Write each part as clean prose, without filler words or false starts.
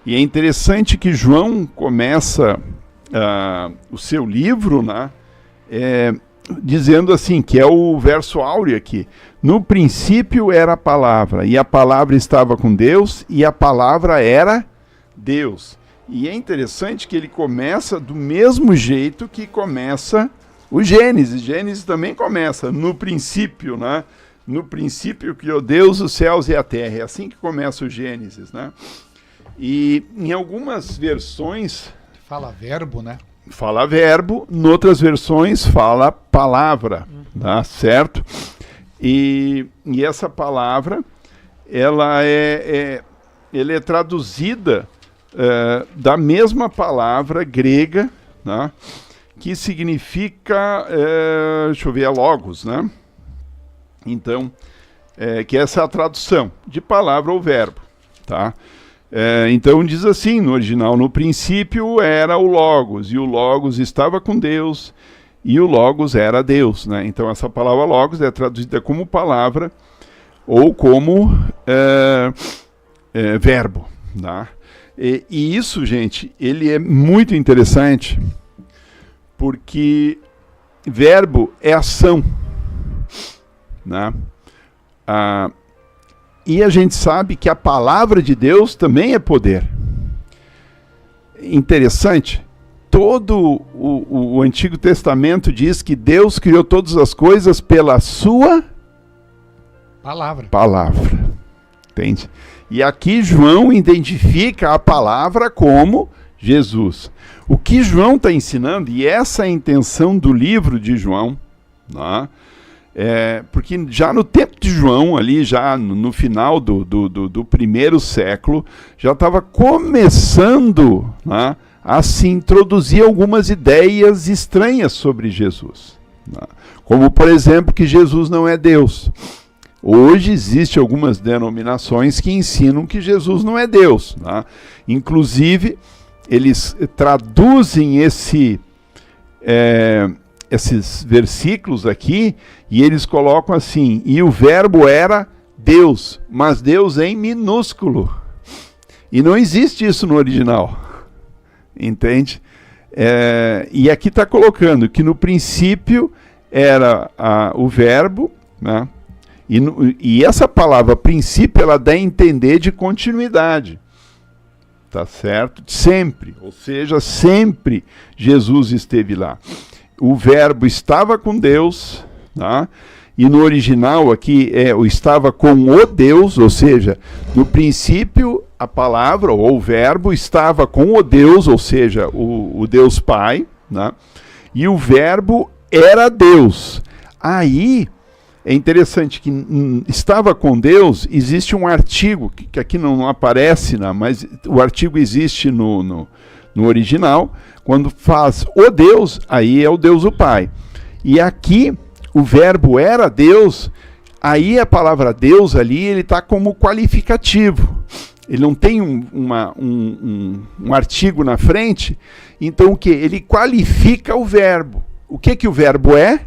E é interessante que João começa o seu livro, né, dizendo assim, que é o verso áureo aqui: no princípio era a palavra, e a palavra estava com Deus, e a palavra era Deus. E é interessante que ele começa do mesmo jeito que começa o Gênesis. Gênesis também começa no princípio, né? No princípio criou Deus os céus e a terra. É assim que começa o Gênesis, né? E em algumas versões... Fala verbo, né? Fala verbo, em outras versões fala palavra, tá certo? E essa palavra, ela é traduzida da mesma palavra grega, né, que significa, deixa eu ver, logos, né? Então, que essa é a tradução de palavra ou verbo, tá? Então diz assim no original: no princípio era o Logos, e o Logos estava com Deus, e o Logos era Deus, né? Então essa palavra Logos é traduzida como palavra ou como verbo, tá? E isso, gente, ele é muito interessante, porque verbo é ação, né? E a gente sabe que a palavra de Deus também é poder. Interessante, todo o Antigo Testamento diz que Deus criou todas as coisas pela sua palavra. Entende? E aqui João identifica a palavra como Jesus. O que João está ensinando, e essa é a intenção do livro de João, né? Porque já no tempo de João, ali já no final do primeiro século, já estava começando, né, a se introduzir algumas ideias estranhas sobre Jesus, né? Como, por exemplo, que Jesus não é Deus. Hoje existem algumas denominações que ensinam que Jesus não é Deus, né? Inclusive, eles traduzem esses versículos aqui, e eles colocam assim: e o verbo era Deus, mas Deus em minúsculo. E não existe isso no original, entende? E aqui está colocando que no princípio era o verbo, né? E essa palavra princípio, ela dá a entender de continuidade, tá certo? Sempre, ou seja, sempre Jesus esteve lá. O verbo estava com Deus, tá? E no original aqui o estava com o Deus, ou seja, no princípio a palavra ou o verbo estava com o Deus, ou seja, o Deus Pai, né? E o verbo era Deus. Aí é interessante que estava com Deus, existe um artigo, que aqui não aparece, né? Mas o artigo existe no original. Quando faz o Deus, aí é o Deus o Pai. E aqui o verbo era Deus, aí a palavra Deus ali, ele está como qualificativo. Ele não tem um artigo na frente. Então o que? Ele qualifica o verbo. O que o verbo é?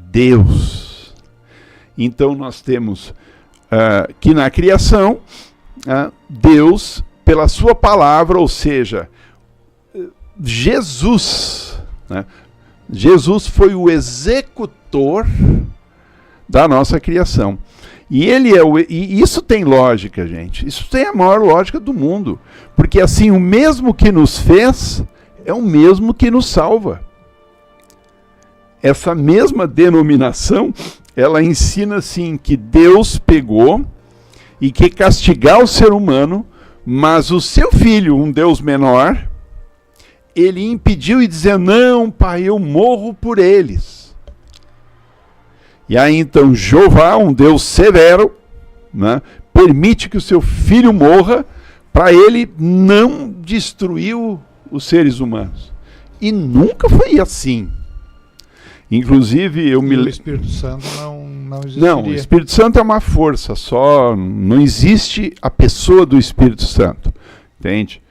Deus. Então nós temos que na criação, Deus, pela sua palavra, ou seja, Jesus, né? Jesus foi o executor da nossa criação. E e isso tem lógica, gente. Isso tem a maior lógica do mundo. Porque assim, o mesmo que nos fez é o mesmo que nos salva. Essa mesma denominação, ela ensina assim que Deus pegou e que castigar o ser humano, mas o seu filho, um Deus menor, ele impediu e dizia: não, pai, eu morro por eles. E aí então Jeová, um Deus severo, né, permite que o seu filho morra para ele não destruir os seres humanos. E nunca foi assim. Inclusive, o Espírito Santo não existiria. Não, o Espírito Santo é uma força só, não existe a pessoa do Espírito Santo, entende?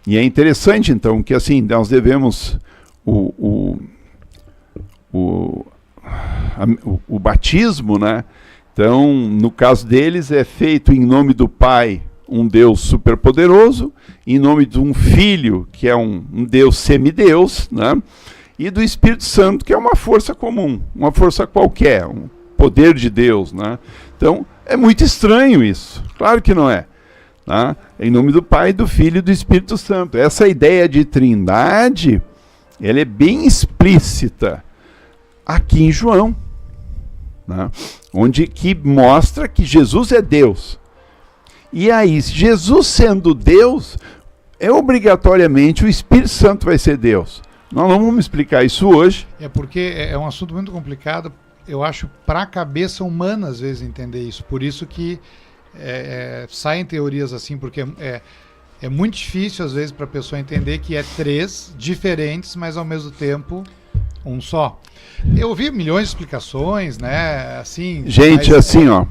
E é interessante, então, que assim, nós devemos o batismo, né? Então, no caso deles, é feito em nome do Pai um Deus superpoderoso, em nome de um Filho, que é um Deus semideus, né? E do Espírito Santo, que é uma força comum, uma força qualquer, um poder de Deus, né? Então, é muito estranho isso. Claro que não é. Tá? Em nome do Pai, do Filho e do Espírito Santo. Essa ideia de trindade, ela é bem explícita aqui em João, né? Onde que mostra que Jesus é Deus. E aí, Jesus sendo Deus, obrigatoriamente o Espírito Santo vai ser Deus. Nós não vamos explicar isso hoje. É porque é um assunto muito complicado, eu acho, para a cabeça humana, às vezes, entender isso. Por isso que saem teorias assim, porque é muito difícil, às vezes, para a pessoa entender que é três diferentes, mas, ao mesmo tempo, um só. Eu ouvi milhões de explicações, né? Assim, gente, assim, ó.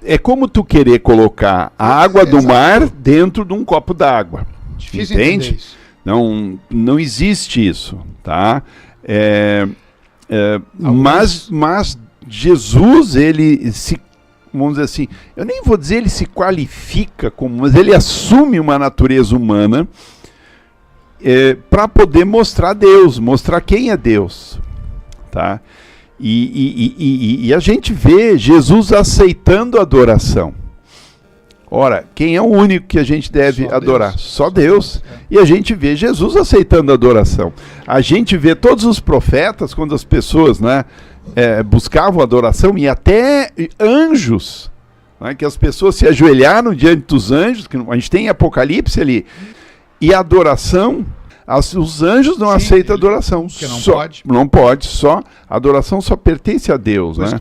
É como tu querer colocar a água do mar dentro de um copo d'água. Difícil entende? entender isso. Não existe isso, tá? Mas Jesus, ele se, vamos dizer assim, eu nem vou dizer ele se qualifica como, mas ele assume uma natureza humana para poder mostrar Deus, mostrar quem é Deus, tá? E a gente vê Jesus aceitando a adoração. Ora, quem é o único que a gente deve adorar? Só Deus. E a gente vê Jesus aceitando a adoração. A gente vê todos os profetas, quando as pessoas, né, buscavam adoração, e até anjos, né, que as pessoas se ajoelharam diante dos anjos, que a gente tem Apocalipse ali, e a adoração, os anjos não aceitam adoração. Porque não pode. Não pode, só a adoração só pertence a Deus, né?